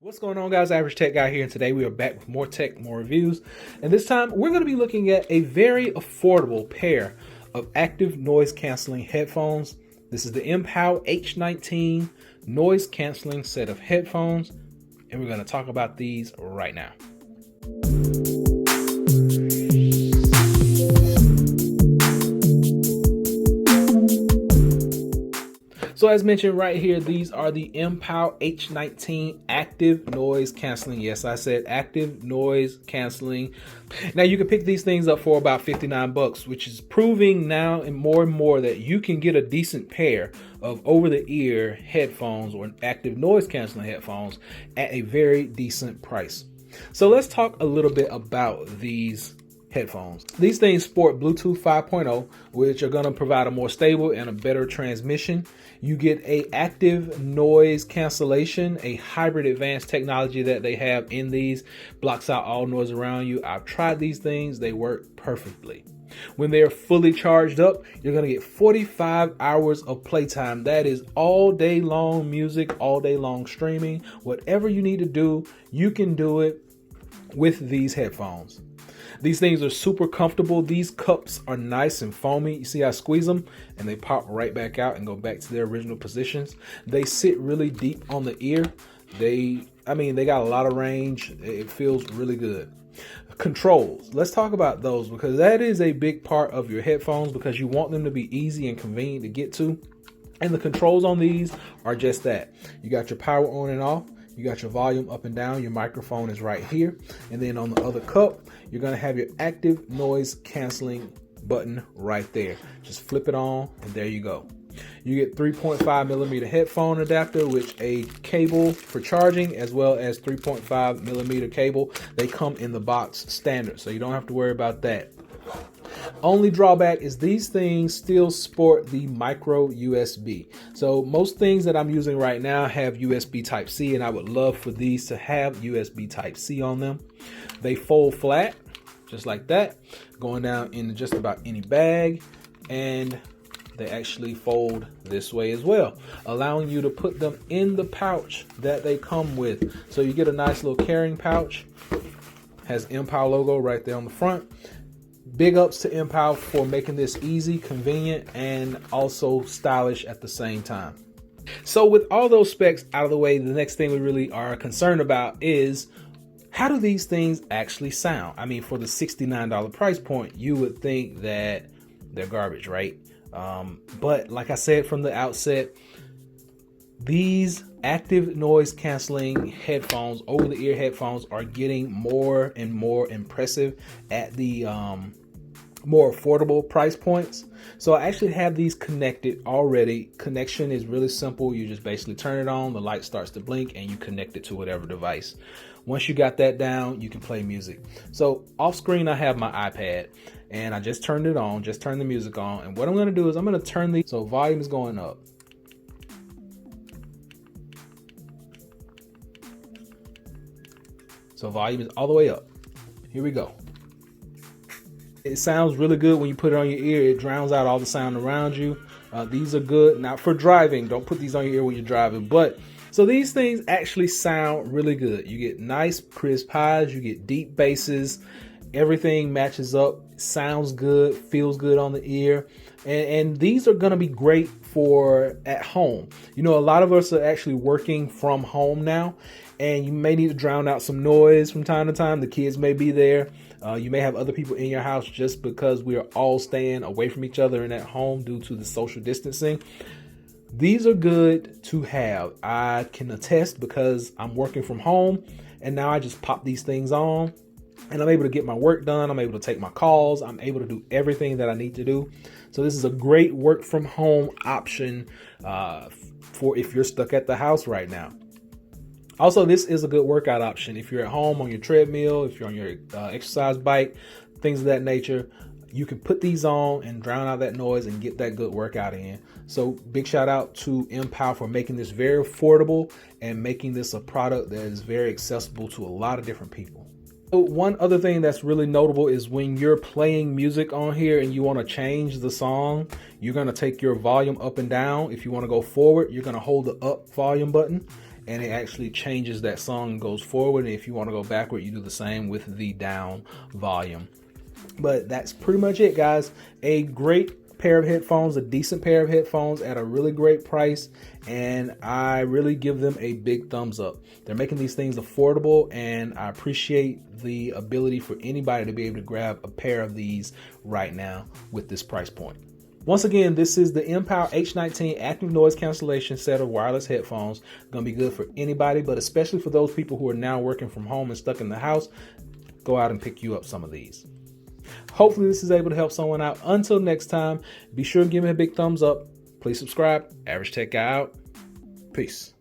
What's going on, guys? Average Tech Guy here, and today we are back with more tech, more reviews. And this time we're going to be looking at a very affordable pair of active noise canceling headphones. This is the MPow H19 noise canceling set of headphones, and we're going to talk about these right now. So as mentioned right here, these are the MPow H19 active noise canceling. Yes, I said active noise canceling. Now you can pick these things up for about 59 bucks, which is proving now and more that you can get a decent pair of over-the-ear headphones or active noise canceling headphones at a very decent price. So let's talk a little bit about these headphones. These things sport Bluetooth 5.0, which are going to provide a more stable and a better transmission. You get a active noise cancellation, a hybrid advanced technology that they have in these, blocks out all noise around you. I've tried these things, they work perfectly. When they're fully charged up, you're going to get 45 hours of playtime. That is all day long music, all day long streaming. Whatever you need to do, you can do it with these headphones. These things are super comfortable. These cups are nice and foamy. You see I squeeze them and they pop right back out and go back to their original positions. They sit really deep on the ear. They got a lot of range. It feels really good. Controls. Let's talk about those because that is a big part of your headphones because you want them to be easy and convenient to get to. And the controls on these are just that. You got your power on and off. You got your volume up and down. Your microphone is right here. And then on the other cup, you're going to have your active noise canceling button right there. Just flip it on and there you go. You get 3.5 millimeter headphone adapter with a cable for charging as well as 3.5 millimeter cable. They come in the box standard, so you don't have to worry about that. Only drawback is these things still sport the micro USB. So most things that I'm using right now have USB type C, and I would love for these to have USB type C on them. They fold flat just like that, going down into just about any bag, and they actually fold this way as well, allowing you to put them in the pouch that they come with. So you get a nice little carrying pouch, has MPow logo right there on the front. Big ups to MPow for making this easy, convenient, and also stylish at the same time. So with all those specs out of the way, the next thing we really are concerned about is how do these things actually sound? I mean, for the $69 price point, you would think that they're garbage, right? But like I said from the outset, these active noise canceling headphones, over the ear headphones, are getting more and more impressive at the more affordable price points. So I actually have these connected already. Connection is really simple. You just basically turn it on, the light starts to blink, and you connect it to whatever device. Once you got that down, you can play music. So off screen, I have my iPad and I just turned it on, just turned the music on. And what I'm going to do is I'm going to turn these, so volume is going up. So volume is all the way up. Here we go. It sounds really good when you put it on your ear. It drowns out all the sound around you. These are good. Now for driving, don't put these on your ear when you're driving. But so these things actually sound really good. You get nice crisp highs. You get deep basses. Everything matches up. Sounds good. Feels good on the ear. And these are going to be great for at home. You know, a lot of us are actually working from home now, and you may need to drown out some noise from time to time. The kids may be there. You may have other people in your house just because we are all staying away from each other and at home due to the social distancing. These are good to have. I can attest because I'm working from home and now I just pop these things on and I'm able to get my work done. I'm able to take my calls. I'm able to do everything that I need to do. So this is a great work from home option for if you're stuck at the house right now. Also, this is a good workout option. If you're at home on your treadmill, if you're on your exercise bike, things of that nature, you can put these on and drown out that noise and get that good workout in. So big shout out to MPow for making this very affordable and making this a product that is very accessible to a lot of different people. So one other thing that's really notable is when you're playing music on here and you want to change the song, you're going to take your volume up and down. If you want to go forward, you're going to hold the up volume button. and it actually changes that song and goes forward. And if you want to go backward, you do the same with the down volume. But that's pretty much it, guys. A great pair of headphones, a decent pair of headphones at a really great price, and I really give them a big thumbs up. They're making these things affordable, and I appreciate the ability for anybody to be able to grab a pair of these right now with this price point. Once again, this is the MPow H19 active noise cancellation set of wireless headphones. Gonna be good for anybody, but especially for those people who are now working from home and stuck in the house. Go out and pick you up some of these. Hopefully this is able to help someone out. Until next time, be sure to give me a big thumbs up. Please subscribe. Average Tech Guy out. Peace.